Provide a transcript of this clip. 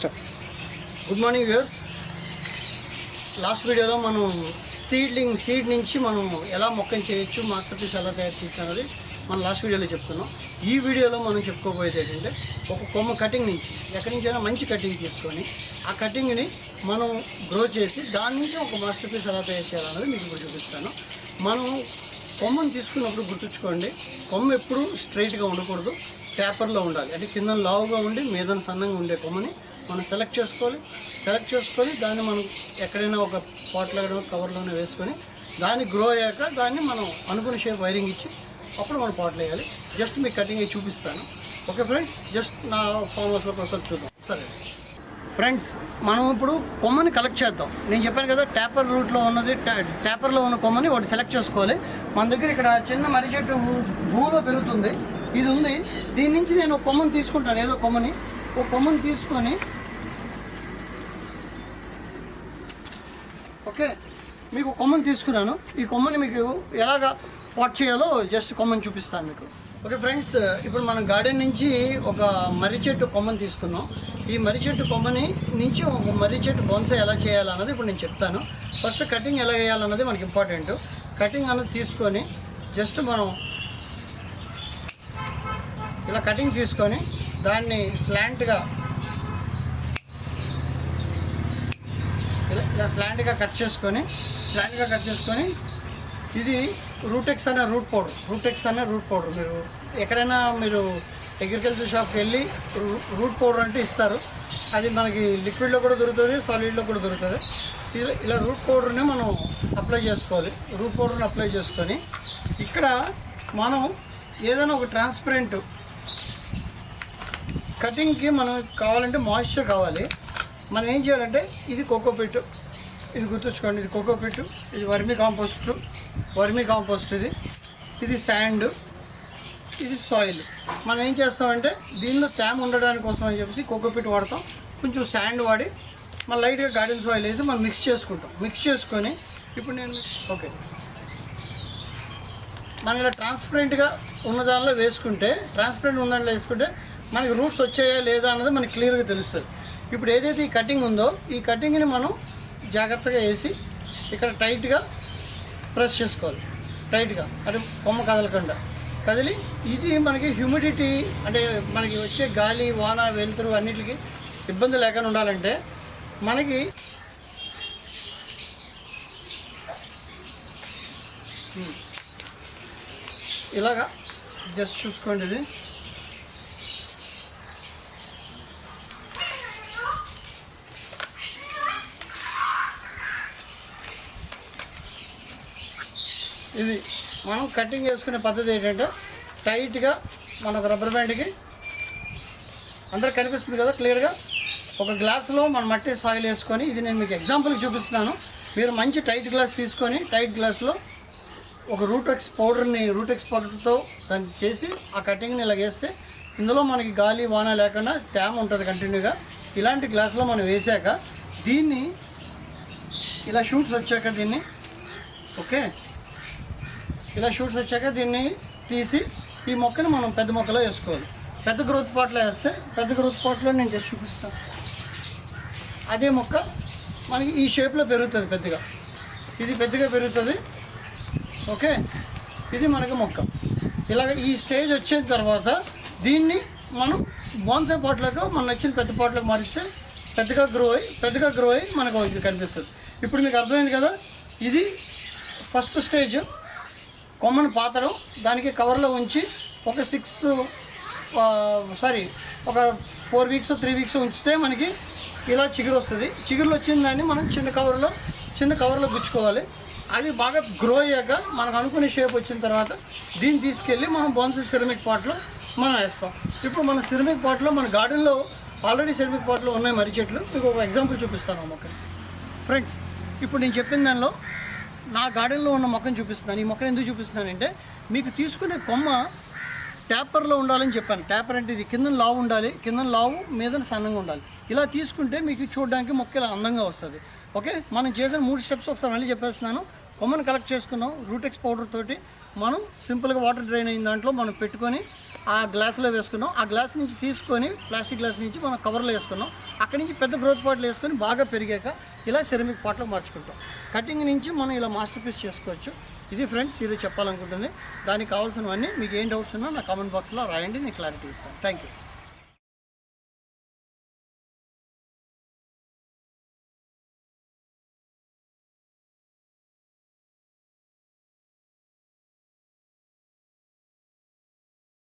Start. Good morning viewers. Last వీడియోలో మనం seed నుంచి మనం ఎలా మొక్కని చేయొచ్చు, మాస్టర్ పీస్ ఎలా తయారు చేయొచ్చు అనేది మనం లాస్ట్ వీడియోలో చెప్తున్నాం. ఈ వీడియోలో మనం చెప్పుకోబోయేది ఏంటంటే, ఒక కొమ్మ కటింగ్ నుంచి ఎక్కడి నుంచైనా మంచి కటింగ్ తీసుకొని ఆ కటింగ్ని మనం గ్రో చేసి దాని నుంచి ఒక మాస్టర్ పీస్ ఎలా తయారు చేయాలన్నది మీకు ఇప్పుడు చూపిస్తాను. మనం కొమ్మను తీసుకున్నప్పుడు గుర్తుంచుకోండి, కొమ్మ ఎప్పుడు స్ట్రైట్గా ఉండకూడదు, పేపర్లో ఉండాలి. అంటే కింద లావుగా ఉండి మీద సన్నంగా ఉండే కొమ్మని మనం సెలెక్ట్ చేసుకొని దాన్ని మనం ఎక్కడైనా ఒక పాట్లోనో కవర్లోనో వేసుకొని దాన్ని గ్రో అయ్యాక దాన్ని మనం అనుకున్న షేప్ వైరింగ్ ఇచ్చి అప్పుడు మనం పాట్లు వేయాలి. జస్ట్ మీకు కటింగ్ అయ్యి చూపిస్తాను. ఓకే ఫ్రెండ్స్, జస్ట్ నా ఫామ్ హౌస్లోకి ఒకసారి చూద్దాం. సరే ఫ్రెండ్స్, మనం ఇప్పుడు కొమ్మని కలెక్ట్ చేద్దాం. నేను చెప్పాను కదా, ట్యాపర్లో ఉన్న కొమ్మని ఒకటి సెలెక్ట్ చేసుకోవాలి. మన దగ్గర ఇక్కడ చిన్న మర్రి చెట్టు భూమిలో పెరుగుతుంది, ఇది ఉంది. దీని నుంచి నేను ఒక కొమ్మని తీసుకుంటాను, ఏదో ఒక కొమ్మని తీసుకొని, ఓకే, మీకు కొమ్మని తీసుకున్నాను. ఈ కొమ్మని మీకు ఎలాగా పాట్ చేయాలో జస్ట్ కొమ్మని చూపిస్తాను మీకు. ఓకే ఫ్రెండ్స్, ఇప్పుడు మనం గార్డెన్ నుంచి ఒక మర్రి చెట్టు కొమ్మని తీసుకున్నాం. ఈ మర్రి చెట్టు కొమ్మని నుంచి ఒక మర్రి చెట్టు బొన్సై ఎలా చేయాలన్నది ఇప్పుడు నేను చెప్తాను. ఫస్ట్ కటింగ్ ఎలా వేయాలన్నది మనకి ఇంపార్టెంట్. కటింగ్ అన్నది తీసుకొని జస్ట్ మనం ఇలా కటింగ్ తీసుకొని దాన్ని స్లాంట్గా ఇలా కట్ చేసుకొని ఇది రూటెక్స్ అనే రూట్ పౌడర్. మీరు ఎక్కడైనా అగ్రికల్చర్ షాప్కి వెళ్ళి రూట్ పౌడర్ అంటే ఇస్తారు. అది మనకి లిక్విడ్లో కూడా దొరుకుతుంది, సాలిడ్లో కూడా దొరుకుతుంది. ఇలా రూట్ పౌడర్ని మనం అప్లై చేసుకోవాలి. రూట్ పౌడర్ని అప్లై చేసుకొని ఇక్కడ మనం ఏదైనా ఒక ట్రాన్స్పరెంట్ కటింగ్కి మనం కావాలంటే మాయిశ్చర్ కావాలి. మనం ఏం చేయాలంటే, ఇది కోకోపీట్, ఇది గుర్తుంచుకోండి, ఇది కోకోపీట్, ఇది వర్మీ కాంపోస్ట్, ఇది శాండ్, ఇది సాయిల్. మనం ఏం చేస్తామంటే దీనిలో తేమ ఉండడానికి కోసం అని చెప్పేసి కోకోపీట్ వాడతాం, కొంచెం శాండ్ వాడి మనం లైట్గా గార్డెన్ సాయిల్ వేసి మనం మిక్స్ చేసుకొని ఇప్పుడు నేను మనం ఇలా ట్రాన్స్పరెంట్గా ఉన్న దానిలో వేసుకుంటే మనకి రూట్స్ వచ్చాయా లేదా అన్నది మనకి క్లియర్గా తెలుస్తుంది. ఇప్పుడు ఏదైతే ఈ కటింగ్ ఉందో, ఈ కటింగ్ని మనం జాగ్రత్తగా వేసి ఇక్కడ టైట్గా ప్రెస్ చేసుకోవాలి. టైట్గా అంటే కొమ్మ కదలకుండా కదిలి, ఇది మనకి హ్యూమిడిటీ అంటే మనకి వచ్చే గాలి, వాన, వెలుతురు అన్నిటికీ ఇబ్బంది లేకుండా ఉండాలంటే మనకి ఇలాగా జస్ట్ చూసుకోండి. ఇది మనం కటింగ్ చేసుకునే పద్ధతి ఏంటంటే, టైట్గా మనకు రబ్బర్ బ్యాండ్కి అందరికి కనిపిస్తుంది కదా క్లియర్గా, ఒక గ్లాసులో మనం మట్టి సాయిల్ వేసుకొని, ఇది నేను మీకు ఎగ్జాంపుల్కి చూపిస్తున్నాను. మీరు మంచి టైట్ గ్లాస్ తీసుకొని టైట్ గ్లాస్లో ఒక రూటెక్స్ పౌడర్తో దాన్ని చేసి ఆ కటింగ్ని ఇలా వేస్తే ఇందులో మనకి గాలి, వాన లేకుండా తేమ ఉంటుంది కంటిన్యూగా. ఇలాంటి గ్లాసులో మనం వేసాక దీన్ని ఇలా షూట్స్ వచ్చాక దీన్ని తీసి ఈ మొక్కని మనం పెద్ద మొక్కలో వేసుకోవాలి. పెద్ద గ్రోత్ పాట్లో వేస్తే, పెద్ద గ్రోత్ పాట్లో నేను జస్ట్ చూపిస్తాను. అదే మొక్క మనకి ఈ షేప్లో పెరుగుతుంది, పెద్దగా పెరుగుతుంది. ఓకే, ఇది మనకి మొక్క. ఇలాగ ఈ స్టేజ్ వచ్చిన తర్వాత దీన్ని మనం బోన్సై పాట్లకు మనం నచ్చిన పెద్ద పాట్లకు మారిస్తే పెద్దగా గ్రో అయ్యి మనకు ఇది కనిపిస్తుంది. ఇప్పుడు మీకు అర్థమైంది కదా, ఇది ఫస్ట్ స్టేజ్. కొమ్మను పాతడం, దానికి కవర్లో ఉంచి ఒక 4 వీక్స్ 3 వీక్స్ ఉంచితే మనకి ఇలా చిగురు వస్తుంది. చిగురులు వచ్చిన దాన్ని మనం చిన్న కవర్లో గుచ్చుకోవాలి. అది బాగా గ్రో అయ్యాక మనకు అనుకునే షేప్ వచ్చిన తర్వాత దీన్ని తీసుకెళ్ళి మనం బోన్సై సిరమిక్ పాట్లో మనం వేస్తాం. ఇప్పుడు మన సిరమిక్ పాట్లో, మన గార్డెన్లో ఆల్రెడీ సిరమిక్ పాట్లో ఉన్నాయి మర్రి చెట్లు. మీకు ఒక ఎగ్జాంపుల్ చూపిస్తాను ఆ మొక్కని. ఫ్రెండ్స్, ఇప్పుడు నేను చెప్పిన దానిలో నా గార్డెన్లో ఉన్న మొక్కను చూపిస్తున్నాను. ఈ మొక్కను ఎందుకు చూపిస్తున్నానంటే, మీకు తీసుకునే కొమ్మ ట్యాపర్లో ఉండాలని చెప్పాను. ట్యాపర్ అంటే ఇది కింద లావు ఉండాలి, మీద సన్నంగా ఉండాలి. ఇలా తీసుకుంటే మీకు చూడడానికి మొక్క ఇలా అందంగా వస్తుంది. ఓకే, మనం చేసిన 3 స్టెప్స్ ఒకసారి మళ్ళీ చెప్పేస్తున్నాను. కొమ్మను కలెక్ట్ చేసుకున్నాం. రూటెక్స్ పౌడర్ తోటి మనం సింపుల్గా వాటర్ డ్రైన్ అయిన దాంట్లో మనం పెట్టుకొని ఆ గ్లాసులో వేసుకున్నాం. ఆ గ్లాస్ నుంచి తీసుకొని ప్లాస్టిక్ గ్లాస్ నుంచి మనం కవర్లో వేసుకున్నాం. అక్కడి నుంచి పెద్ద గ్రోత్ పాట్లు వేసుకొని బాగా పెరిగాక ఇలా సెరమిక్ పాట్లో మార్చుకుంటాం. కటింగ్ నుంచి మనం ఇలా మాస్టర్ పీస్ చేసుకోవచ్చు. ఇది ఫ్రెండ్స్ ఇది చెప్పాలనుకుంటుంది. దానికి కావాల్సినవన్నీ మీకు ఏం డౌట్స్ ఉన్నా నా కామెంట్ బాక్స్లో రాయండి, నేను క్లారిటీ ఇస్తాను. Thank you.